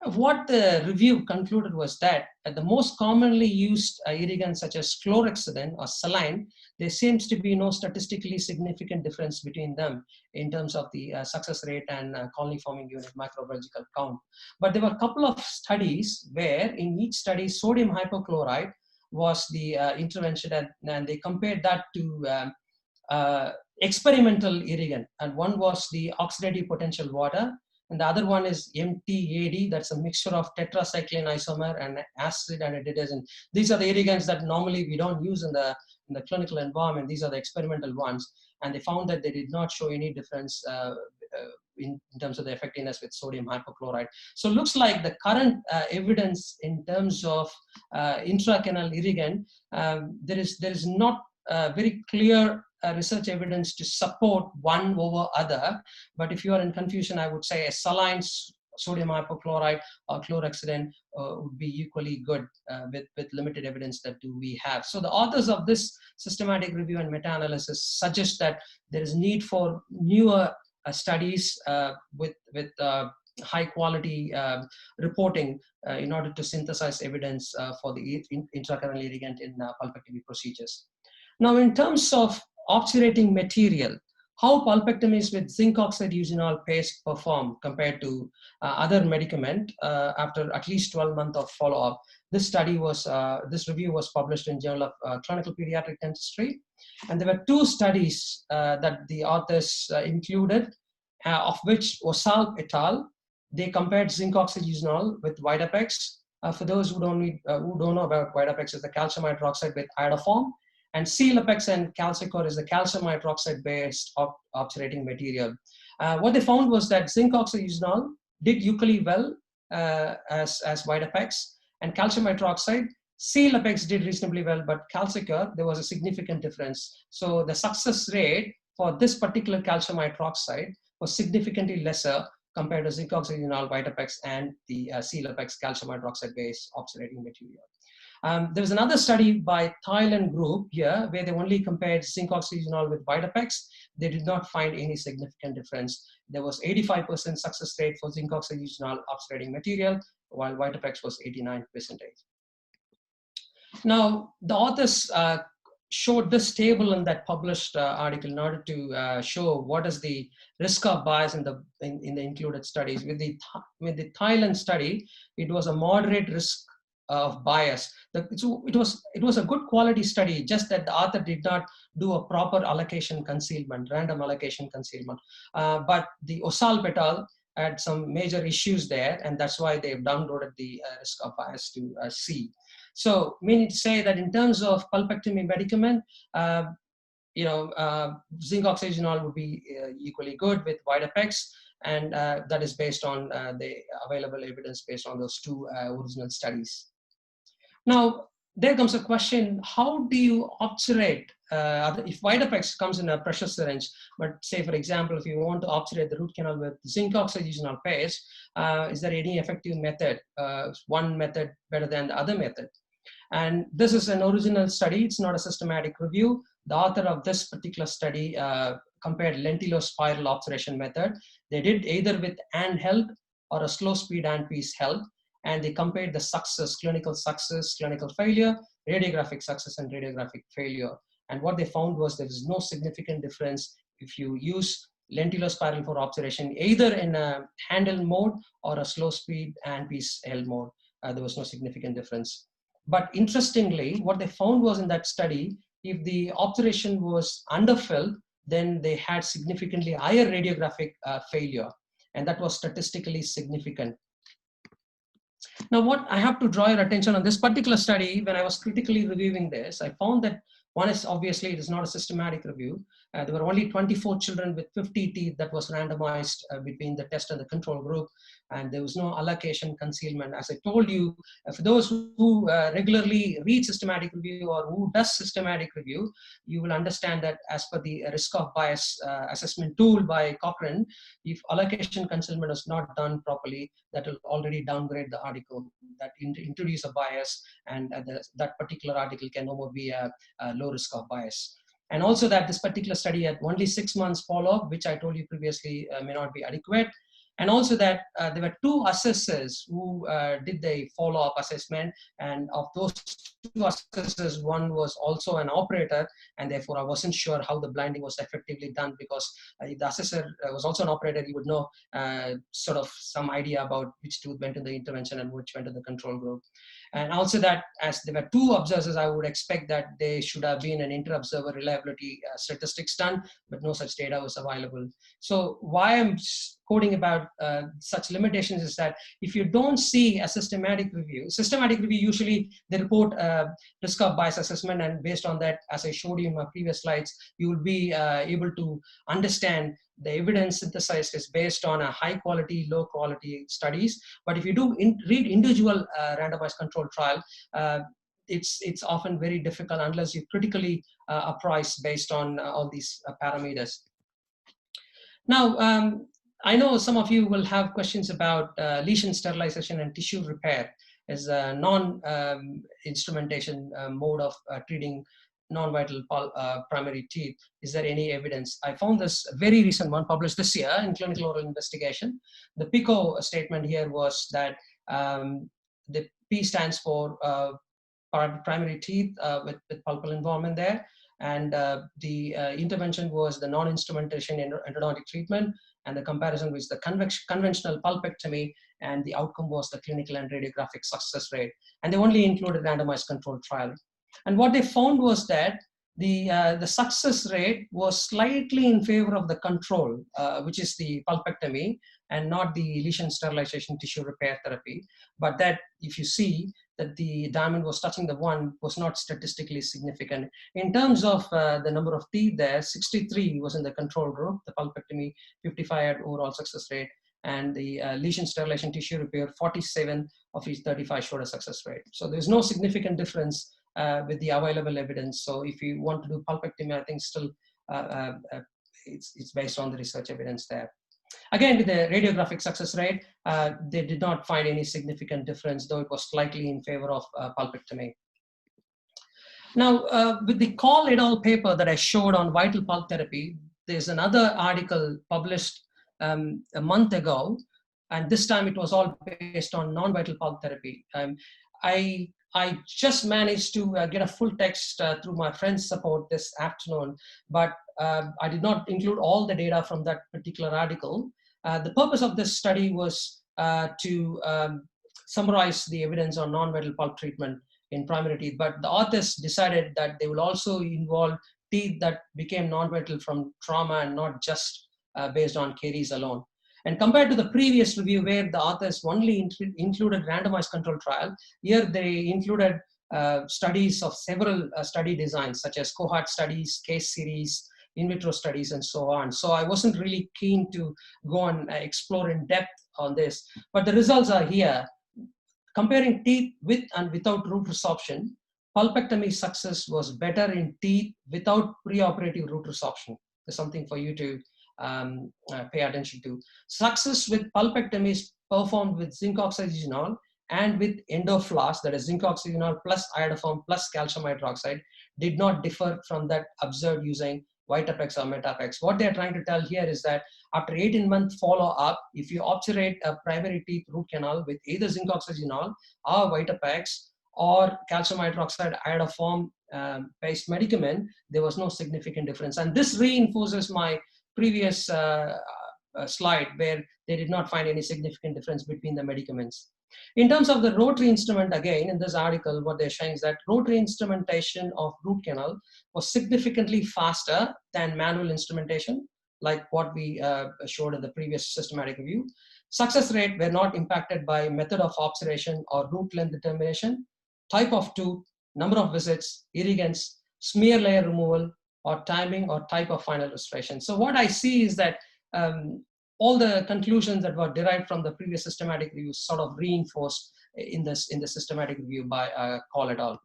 What the review concluded was that the most commonly used irrigants such as chlorhexidine or saline, there seems to be no statistically significant difference between them in terms of the success rate and colony forming unit microbiological count. But there were a couple of studies where in each study sodium hypochlorite was the intervention, and they compared that to experimental irrigant. And one was the oxidative potential water, And the other one is MTAD, that's a mixture of tetracycline isomer and acid and adenosin. These are the irrigants that normally we don't use in the clinical environment. These are the experimental ones. And they found that they did not show any difference in terms of the effectiveness with sodium hypochlorite. So it looks like the current evidence in terms of intracanal irrigant, there is not very clear research evidence to support one over other. But if you are in confusion, I would say a saline sodium hypochlorite or chlorhexidine would be equally good with limited evidence that we have. So the authors of this systematic review and meta-analysis suggest that there is need for newer studies with high quality reporting in order to synthesize evidence for the intracanal irrigant in pulpectomy procedures. Now, in terms of obturating material, how pulpectomies with zinc oxide eugenol paste perform compared to other medicament after at least 12 months of follow-up. This review was published in Journal of Clinical Pediatric Dentistry. And there were two studies that the authors included, of which Osalp et al. They compared zinc oxide eugenol with Vitapex. For those who don't know about Vitapex, is the calcium hydroxide with iodoform. And C-Lapex and Calcicor is the calcium hydroxide-based obturating material. What they found was that zinc oxide eugenol did equally well as Vitapex, and calcium hydroxide, C-Lapex did reasonably well, but Calcicor, there was a significant difference. So the success rate for this particular calcium hydroxide was significantly lesser compared to zinc oxide eugenol, Vitapex, and the C-Lapex calcium hydroxide-based obturating material. There was another study by Thailand group here where they only compared zinc oxide eugenol with Vitapex. They did not find any significant difference. There was 85% success rate for zinc oxide eugenol obturating material, while Vitapex was 89%. Now, the authors showed this table in that published article in order to show what is the risk of bias in the included studies. With the Thailand study, it was a moderate risk of bias. It was a good quality study, just that the author did not do a proper allocation concealment, random allocation concealment. But the Osalp et al. Had some major issues there, and that's why they've downloaded the risk of bias to C. So, meaning to say that in terms of pulpectomy medicament, zinc oxide eugenol would be equally good with Vitapex, and that is based on the available evidence based on those two original studies. Now, there comes a question, how do you obturate, if Vitapex comes in a pressure syringe, but say, for example, if you want to obturate the root canal with zinc oxide eugenol paste, is there any effective method? One method better than the other method? And this is an original study, it's not a systematic review. The author of this particular study compared lentillospiral obturation method. They did either with handheld or a slow speed handpiece held, and they compared the success, clinical failure, radiographic success, and radiographic failure. And what they found was there is no significant difference if you use lentillospiral for obturation, either in a handheld mode or a slow speed handpiece held mode. There was no significant difference. But interestingly, what they found was in that study, if the obturation was underfilled, then they had significantly higher radiographic failure, and that was statistically significant. Now, what I have to draw your attention on this particular study, when I was critically reviewing this, I found that one is obviously it is not a systematic review. There were only 24 children with 50 teeth that was randomized between the test and the control group, and there was no allocation concealment. As I told you, for those who regularly read systematic review or who does systematic review, you will understand that as per the risk of bias assessment tool by Cochrane, if allocation concealment is not done properly, that will already downgrade the article, that introduce a bias, and that particular article can no more be a low risk of bias. And also that this particular study had only 6 months follow-up, which I told you previously may not be adequate. And also that there were 2 assessors who did the follow-up assessment, and of those 2 assessors, one was also an operator, and therefore I wasn't sure how the blinding was effectively done, because if the assessor was also an operator, he would know sort of some idea about which tooth went to the intervention and which went to the control group. And also that as there were 2 observers, I would expect that there should have been an inter-observer reliability statistics done, but no such data was available. So why I'm quoting about such limitations is that if you don't see a systematic review usually they report risk of bias assessment, and based on that, as I showed you in my previous slides, you will be able to understand the evidence synthesized is based on a high quality, low quality studies. But if you do read individual randomized control trial, it's often very difficult unless you critically appraise based on all these parameters. Now, I know some of you will have questions about lesion sterilization and tissue repair as a non-instrumentation mode of treating non-vital primary teeth. Is there any evidence? I found this very recent one published this year in Clinical Oral Investigation. The PICO statement here was that the P stands for primary teeth with pulpal involvement there. And the intervention was the non-instrumentation endodontic treatment, and the comparison was the conventional pulpectomy, and the outcome was the clinical and radiographic success rate. And they only included randomized controlled trial. And what they found was that the success rate was slightly in favor of the control, which is the pulpectomy, and not the lesion sterilization tissue repair therapy. But that, if you see, that the diamond was touching the one was not statistically significant. In terms of the number of teeth there, 63 was in the control group, the pulpectomy, 55 had overall success rate, and the lesion sterilization tissue repair, 47 of each 35 showed a success rate. So there's no significant difference with the available evidence. So if you want to do pulpectomy, I think still it's based on the research evidence there. Again, with the radiographic success rate, they did not find any significant difference, though it was slightly in favor of pulpectomy. Now, with the Call et al. Paper that I showed on vital pulp therapy, there's another article published a month ago, and this time it was all based on non-vital pulp therapy. I just managed to get a full text through my friend's support this afternoon, but I did not include all the data from that particular article. The purpose of this study was to summarize the evidence on non-vital pulp treatment in primary teeth, but the authors decided that they will also involve teeth that became non-vital from trauma and not just based on caries alone. And compared to the previous review where the authors only included randomized control trial, here they included studies of several study designs such as cohort studies, case series, in vitro studies, and so on. So I wasn't really keen to go and explore in depth on this, but the results are here. Comparing teeth with and without root resorption, pulpectomy success was better in teeth without preoperative root resorption. There's something for you to pay attention to. Success with pulpectomies performed with zinc oxygenol and with endofloss, that is zinc oxygenol plus iodoform plus calcium hydroxide, did not differ from that observed using Vitapex or Metapex. What they're trying to tell here is that after 18-month follow-up, if you obturate a primary teeth root canal with either zinc oxygenol or Vitapex or calcium hydroxide iodoform based medicament, there was no significant difference. And this reinforces my previous slide where they did not find any significant difference between the medicaments. In terms of the rotary instrument, again, in this article, what they're showing is that rotary instrumentation of root canal was significantly faster than manual instrumentation, like what we showed in the previous systematic review. Success rate were not impacted by method of observation or root length determination, type of tooth, number of visits, irrigants, smear layer removal, or timing or type of final restoration. So what I see is that all the conclusions that were derived from the previous systematic review sort of reinforced in the systematic review by Call et al.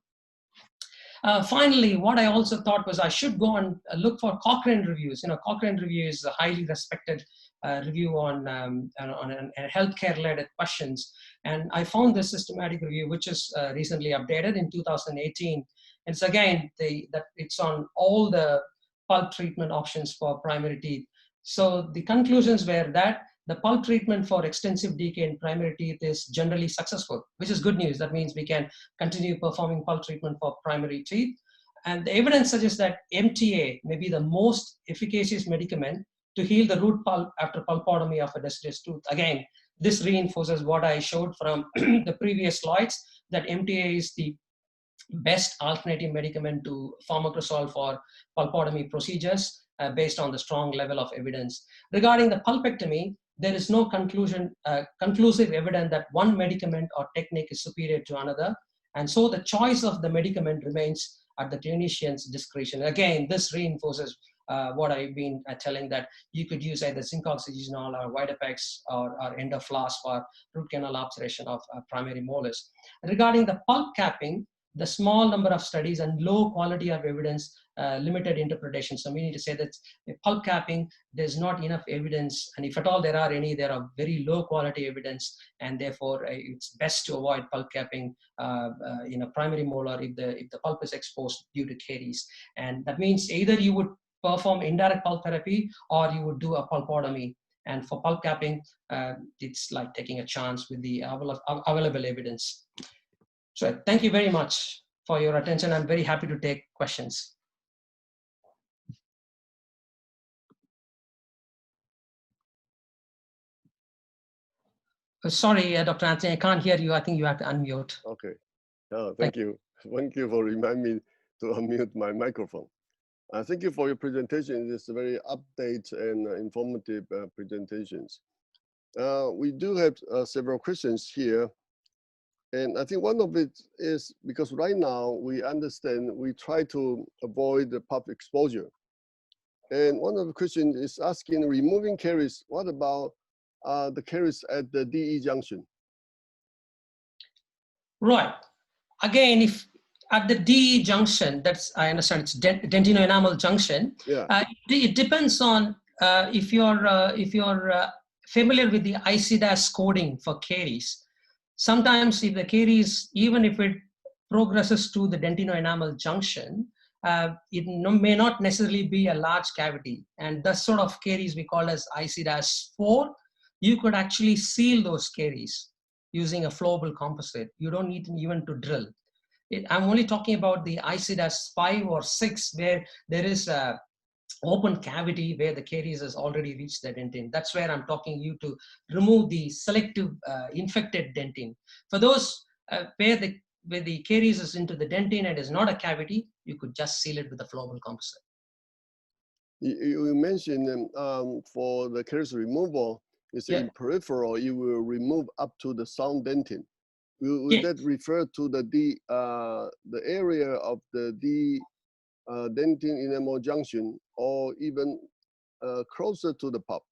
Finally, what I also thought was I should go and look for Cochrane reviews. You know, Cochrane review is a highly respected review on healthcare-led questions. And I found this systematic review, which is recently updated in 2018. And it's again, it's on all the pulp treatment options for primary teeth. So the conclusions were that the pulp treatment for extensive decay in primary teeth is generally successful, which is good news. That means we can continue performing pulp treatment for primary teeth. And the evidence suggests that MTA may be the most efficacious medicament to heal the root pulp after pulpotomy of a deciduous tooth. Again, this reinforces what I showed from the previous slides, that MTA is the best alternative medicament to pharmacrosol for pulpotomy procedures based on the strong level of evidence. Regarding the pulpectomy, there is no conclusive evidence that one medicament or technique is superior to another. And so the choice of the medicament remains at the clinician's discretion. Again, this reinforces what I've been telling, that you could use either zinc oxygenol or Vitapex or Endofloss for root canal obturation of primary molars. Regarding the pulp capping, the small number of studies and low quality of evidence, limited interpretation. So we need to say that pulp capping, there's not enough evidence, and if at all there are any, there are very low quality evidence, and therefore it's best to avoid pulp capping in a primary molar if the pulp is exposed due to caries. And that means either you would perform indirect pulp therapy or you would do a pulpotomy. And for pulp capping, it's like taking a chance with the available evidence. So thank you very much for your attention. I'm very happy to take questions. Sorry, Dr. Anthony, I can't hear you. I think you have to unmute. Okay. Thank you. Thank you for reminding me to unmute my microphone. Thank you for your presentation. It's a very update and informative presentations. We do have several questions here. And I think one of it is because right now we understand we try to avoid the pulp exposure. And one of the questions is asking, removing caries, what about the caries at the DE junction? Right. Again, if at the DE junction, that's, I understand it's dentino-enamel junction. Yeah. It depends on if you're familiar with the ICDAS coding for caries. Sometimes if the caries, even if it progresses to the dentino-enamel junction, it may not necessarily be a large cavity. And that sort of caries we call as ICDAS-4. You could actually seal those caries using a flowable composite. You don't need even to drill. I'm only talking about the ICDAS-5 or 6, where there is a open cavity where the caries has already reached the dentin. That's where I'm talking you to remove the selective infected dentin. For those where the caries is into the dentin and is not a cavity, you could just seal it with a flowable composite. You mentioned for the caries removal, it's in peripheral, you will remove up to the sound dentin. Will that refer to the area of the dentin enamel junction, or even closer to the pulp?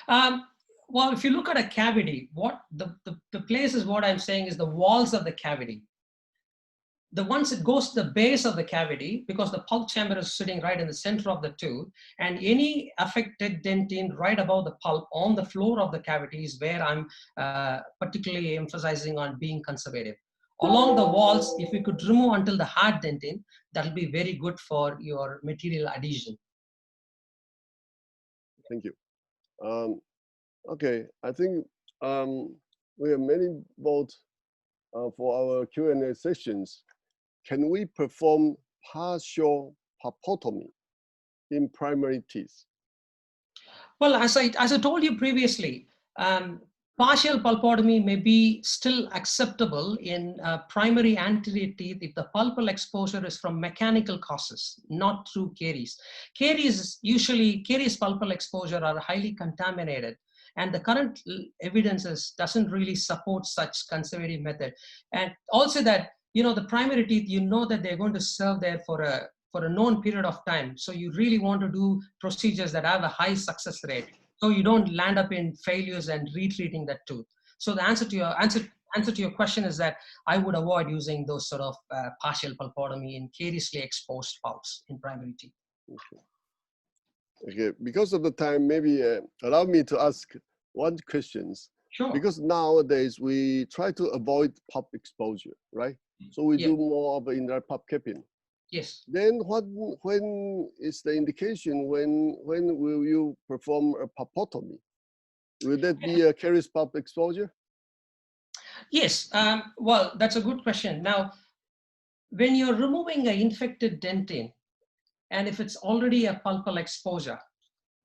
Well, if you look at a cavity, what the place is, what I'm saying is the walls of the cavity. The once it goes to the base of the cavity, because the pulp chamber is sitting right in the center of the tooth, and any affected dentin right above the pulp on the floor of the cavity is where I'm particularly emphasizing on being conservative. Along the walls, if we could remove until the hard dentin, that'll be very good for your material adhesion. Thank you. Okay, I think we have many votes for our Q&A sessions. Can we perform partial pulpotomy in primary teeth? Well, as I told you previously, partial pulpotomy may be still acceptable in primary anterior teeth if the pulpal exposure is from mechanical causes, not through caries. Caries pulpal exposure are highly contaminated, and the current evidence doesn't really support such conservative method. And also that, the primary teeth, that they're going to serve there for a known period of time. So you really want to do procedures that have a high success rate, so you don't land up in failures and retreating that tooth. So the answer to your question is that I would avoid using those sort of partial pulpotomy in cariously exposed pulps in primary teeth. Okay, because of the time, maybe allow me to ask one question. Sure. Because nowadays we try to avoid pulp exposure, right? So we do more of indirect pulp capping. Yes. Then when is the indication when will you perform a pulpotomy? Will that be a caries pulp exposure? Yes. Well, that's a good question. Now, when you're removing an infected dentin, and if it's already a pulpal exposure,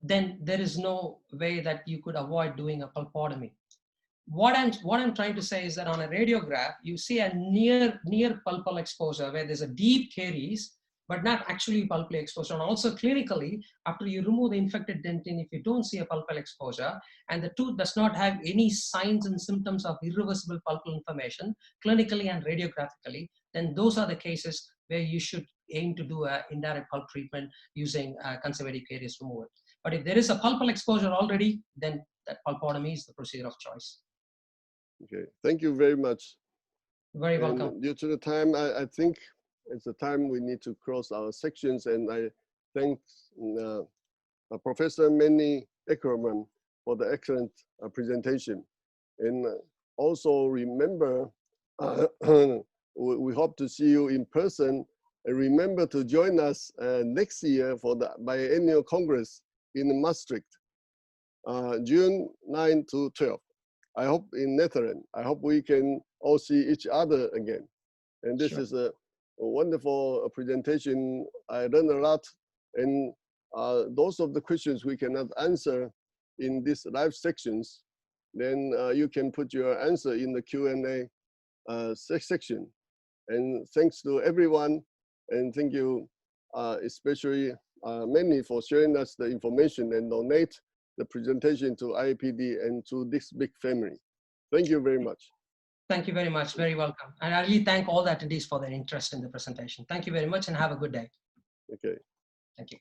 then there is no way that you could avoid doing a pulpotomy. What I'm trying to say is that on a radiograph, you see a near pulpal exposure where there's a deep caries, but not actually pulpily exposure. And also clinically, after you remove the infected dentin, if you don't see a pulpal exposure and the tooth does not have any signs and symptoms of irreversible pulpal inflammation, clinically and radiographically, then those are the cases where you should aim to do an indirect pulp treatment using conservative caries removal. But if there is a pulpal exposure already, then that pulpotomy is the procedure of choice. Okay, thank you very much. Very welcome. Due to the time, I think it's the time we need to close our sections, and I thank Professor Manny Ekambaram for the excellent presentation. And also remember, we hope to see you in person, and remember to join us next year for the biennial congress in Maastricht, June 9 to 12. I hope in Netherlands. I hope we can all see each other again. And this is a wonderful presentation. I learned a lot, and those of the questions we cannot answer in these live sections, then you can put your answer in the Q&A section. And thanks to everyone, and thank you especially Manny for sharing us the information and donate the presentation to IAPD and to this big family. Thank you very much. Thank you very much. Very welcome. And I really thank all the attendees for their interest in the presentation. Thank you very much and have a good day. Okay. Thank you.